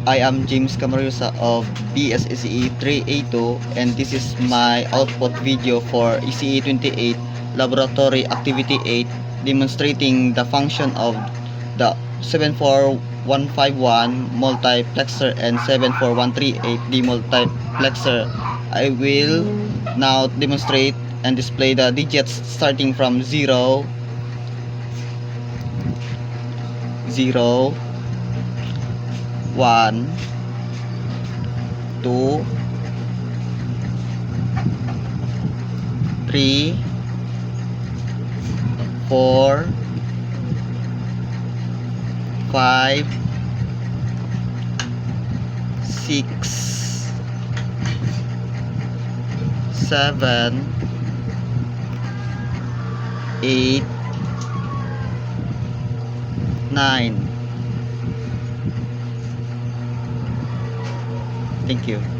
I am James Camarusa of BSECE 3A2, and this is my output video for ECE 28 Laboratory Activity 8 demonstrating the function of the 74151 multiplexer and 74138 demultiplexer. I will now demonstrate and display the digits starting from 0, 0, 1, 2, 3, 4, 5, 6, 7, 8, 9. Thank you.